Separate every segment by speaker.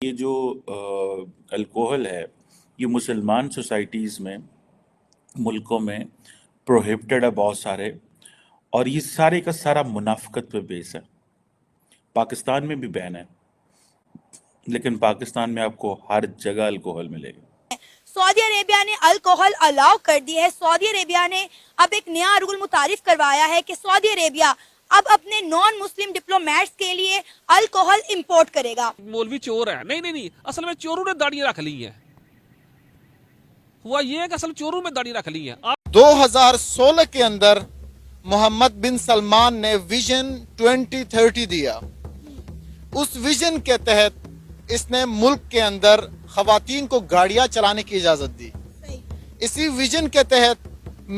Speaker 1: یہ جو الکوہل ہے یہ مسلمان سوسائٹیز میں ملکوں میں پروہیبٹڈ ہے بہت سارے، اور یہ سارے کا سارا منافقت پہ بیس ہے۔ پاکستان میں بھی بین ہے، لیکن پاکستان میں آپ کو ہر جگہ الکوہل ملے گا۔
Speaker 2: سعودی عربیہ نے الکوہل الاؤ کر دی ہے۔ سعودی عربیہ نے اب ایک نیا رول متعارف کروایا ہے کہ سعودی عربیہ اب اپنے نان مسلم ڈپلومیٹس کے لیے الکوہل امپورٹ کرے گا۔
Speaker 3: مولوی چور ہے، نہیں، اصل میں چوروں نے داڑھی رکھ لی ہے۔ ہوا یہ ہے کہ اصل چوروں میں داڑھی رکھ لی ہے۔
Speaker 4: 2016 کے اندر محمد بن سلمان نے ویژن 2030 دیا۔ اس ویژن کے تحت اس نے ملک کے اندر خواتین کو گاڑیاں چلانے کی اجازت دی۔ اسی ویژن کے تحت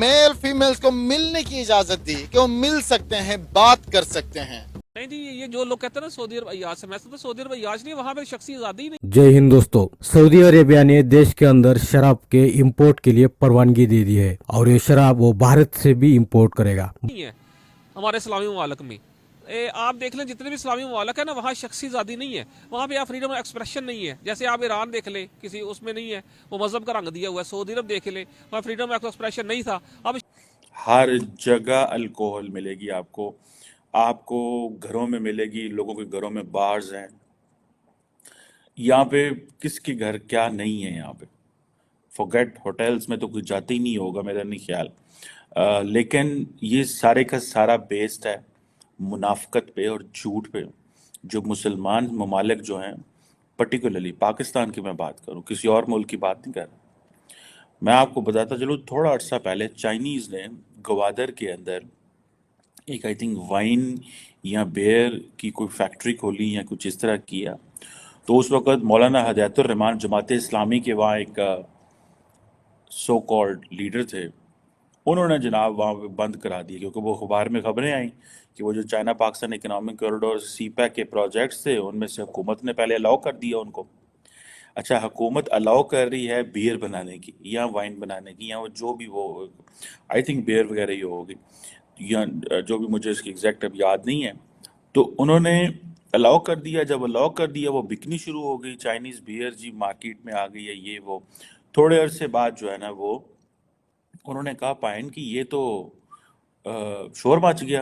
Speaker 4: میل فیمیلز کو ملنے کی اجازت دی کہ وہ مل سکتے ہیں، بات کر سکتے ہیں۔
Speaker 3: نہیں جی، یہ جو لوگ کہتے ہیں نا سعودی عرب عیاش سے، میں تو سعودی عرب عیاش نہیں، وہاں پہ شخصی آزادی نہیں۔
Speaker 5: جے ہند دوستو، سعودی عربیہ نے دیش کے اندر شراب کے امپورٹ کے لیے پروانگی دے دی ہے، اور یہ شراب وہ بھارت سے بھی امپورٹ کرے گا۔
Speaker 3: نہیں ہے ہمارے اسلامی ممالک میں، آپ دیکھ لیں جتنے بھی اسلامی ممالک ہیں نا، وہاں شخصی آزادی نہیں ہے، وہاں پہ آپ فریڈم آف ایکسپریشن نہیں ہے۔ جیسے آپ ایران دیکھ لیں، کسی اس میں نہیں ہے، وہ مذہب کا رنگ دیا ہوا ہے۔ سعودی عرب دیکھ لیں، وہاں فریڈم آف ایکسپریشن نہیں تھا۔ اب
Speaker 1: ہر جگہ الکوہل ملے گی آپ کو گھروں میں ملے گی، لوگوں کے گھروں میں بارز ہیں۔ یہاں پہ کس کے گھر کیا نہیں ہے، یہاں پہ فوگیٹ ہوٹلز میں تو کوئی جاتے ہی نہیں ہوگا میرا نہیں خیال، لیکن یہ سارے کا سارا بیسڈ ہے منافقت پہ اور جھوٹ پہ۔ جو مسلمان ممالک جو ہیں، پرٹیکولرلی پاکستان کی میں بات کروں، کسی اور ملک کی بات نہیں کر رہا، میں آپ کو بتاتا چلوں تھوڑا عرصہ پہلے چائنیز نے گوادر کے اندر ایک آئی تھنک وائن یا بیئر کی کوئی فیکٹری کھولی یا کچھ اس طرح کیا۔ تو اس وقت مولانا ہدایت الرحمان جماعت اسلامی کے وہاں ایک سو کالڈ لیڈر تھے، انہوں نے جناب وہاں پہ بند کرا دیا، کیونکہ وہ اخبار میں خبریں آئیں کہ وہ جو چائنا پاکستان اکنامک کوریڈور سی پیک کے پروجیکٹس تھے، ان میں سے حکومت نے پہلے الاؤ کر دیا ان کو۔ اچھا، حکومت الاؤ کر رہی ہے بیئر بنانے کی یا وائن بنانے کی، یا وہ جو بھی وہ آئی تھنک بیئر وغیرہ ہی ہوگی، یا جو بھی مجھے اس کی ایگزیکٹ اب یاد نہیں ہے، تو انہوں نے الاؤ کر دیا۔ جب الاؤ کر دیا وہ بکنی شروع ہو گئی، چائنیز بیئر جی مارکیٹ میں آ گئی ہے یہ وہ۔ تھوڑے عرصے بعد جو ہے نا وہ انہوں نے کہا پائن کہ یہ تو شور مچ گیا۔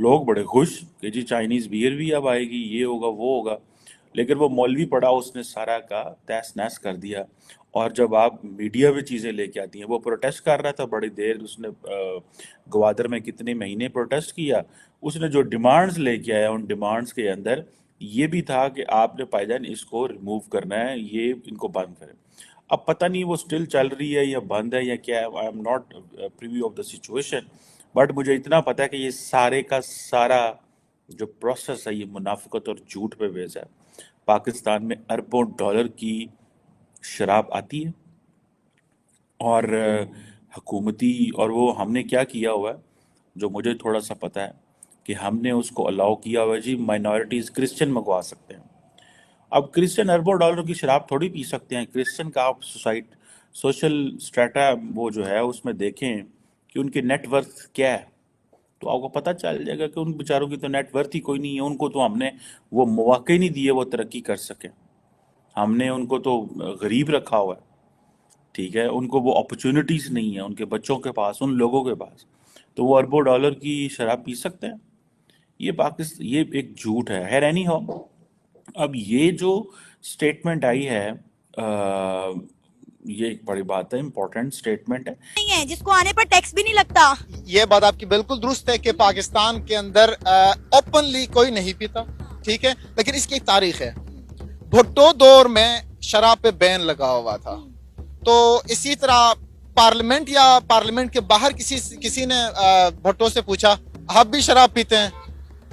Speaker 1: لوگ بڑے خوش کہ جی چائنیز بیئر بھی اب آئے گی, یہ ہوگا وہ ہوگا, لیکن وہ مولوی پڑا اس نے سارا کا تہس نہس کر دیا. اور جب آپ میڈیا میں چیزیں لے کے آتی ہیں, وہ پروٹیسٹ کر رہا تھا بڑی دیر, اس نے گوادر میں کتنے مہینے پروٹیسٹ کیا, اس نے جو ڈیمانڈز لے کے آیا ان ڈیمانڈز کے اندر یہ بھی تھا کہ آپ نے بھائی جان اس کو ریموو کرنا ہے, یہ ان کو بند کریں. اب پتہ نہیں وہ سٹل چل رہی ہے یا بند ہے یا کیا ہے, I am not preview of the situation, but مجھے اتنا پتہ ہے کہ یہ سارے کا سارا جو پروسیس ہے یہ منافقت اور جھوٹ پہ بیس ہے. پاکستان میں اربوں ڈالر کی شراب آتی ہے اور حکومتی, اور وہ ہم نے کیا کیا ہوا ہے جو مجھے تھوڑا سا پتہ ہے کہ ہم نے اس کو الاؤ کیا ہوا ہے جی مائنورٹیز کرسچن منگوا سکتے ہیں. اب کرسچن اربوں ڈالر کی شراب تھوڑی پی سکتے ہیں. کرسچن کا آپ سوشل سٹریٹا وہ جو ہے اس میں دیکھیں کہ ان کے نیٹ ورتھ کیا ہے, تو آپ کو پتہ چل جائے گا کہ ان بیچاروں کی تو نیٹ ورتھ ہی کوئی نہیں ہے. ان کو تو ہم نے وہ مواقع نہیں دیے وہ ترقی کر سکیں, ہم نے ان کو تو غریب رکھا ہوا ہے, ٹھیک ہے, ان کو وہ اپرچونٹیز نہیں ہیں ان کے بچوں کے پاس, ان لوگوں کے پاس, تو وہ اربوں ڈالر کی شراب پی سکتے ہیں. یہ پاکستان, یہ ایک جھوٹ ہے. خیر اینی ہو, اب یہ جو سٹیٹمنٹ آئی ہے یہ ایک بڑی بات ہے, امپورٹنٹ سٹیٹمنٹ ہے.
Speaker 2: نہیں ہے جس کو آنے پر ٹیکس بھی نہیں لگتا.
Speaker 4: یہ بات آپ کی بالکل درست ہے کہ پاکستان کے اندر اوپنلی کوئی نہیں پیتا, ٹھیک ہے, لیکن اس کی ایک تاریخ ہے. بھٹو دور میں شراب پہ بین لگا ہوا تھا, تو اسی طرح پارلیمنٹ یا پارلیمنٹ کے باہر کسی نے بھٹو سے پوچھا آپ بھی شراب پیتے ہیں,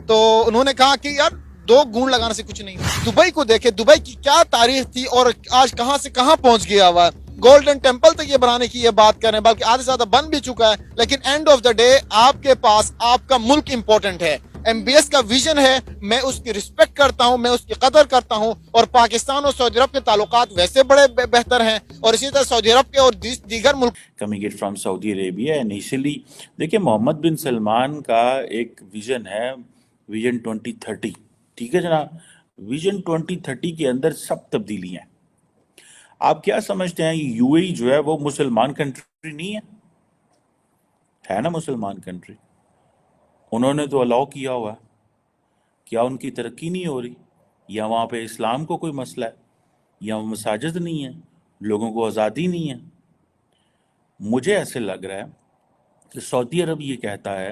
Speaker 4: تو انہوں نے کہا کہ یار 2 گھونٹ لگانے سے کچھ نہیں. دبئی کو دیکھیں, دبئی کی کیا تاریخ تھی اور آج کہاں سے کہاں پہنچ گیا ہوا. گولڈن ٹیمپل تک یہ بنانے کی یہ بات کر رہے ہیں, بلکہ آدھے سے زیادہ بن بھی چکا ہے. لیکن اینڈ آف دا ڈے آپ کے پاس آپ کا ملک امپورٹنٹ ہے. ایم بی ایس کا ویژن ہے, میں اس کی رسپیکٹ کرتا ہوں, میں اس کی قدر کرتا ہوں, اور پاکستان اور سعودی عرب کے تعلقات ویسے بڑے بہتر ہیں, اور اسی طرح سعودی عرب کے اور دیگر ملک
Speaker 1: coming it from Saudi Arabia initially. دیکھیں محمد بن سلمان کا ایک ویژن ہے, ویژن 2030, ٹھیک ہے جناب. ویژن 2030 کے اندر سب تبدیلیاں ہیں. آپ کیا سمجھتے ہیں یو اے ای جو ہے وہ مسلمان کنٹری نہیں ہے نا مسلمان کنٹری. انہوں نے تو الاؤ کیا ہوا ہے, کیا ان کی ترقی نہیں ہو رہی, یا وہاں پہ اسلام کو کوئی مسئلہ ہے, یا مساجد نہیں ہے, لوگوں کو آزادی نہیں ہے. مجھے ایسے لگ رہا ہے کہ سعودی عرب یہ کہتا ہے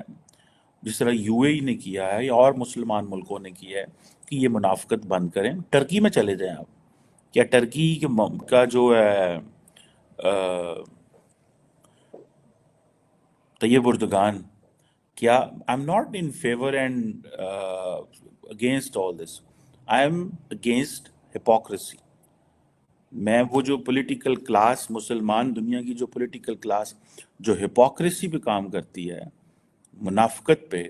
Speaker 1: جس طرح یو اے ای نے کیا ہے یا اور مسلمان ملکوں نے کیا ہے کہ یہ منافقت بند کریں. ٹرکی میں چلے جائیں آپ, کیا ٹرکی کا جو ہے طیب اردگان, کیا I am not in favour and against all this, I am against hypocrisy. میں وہ جو پولیٹیکل کلاس مسلمان دنیا کی جو پولیٹیکل کلاس جو ہپوکریسی پہ کام کرتی ہے, منافقت پہ,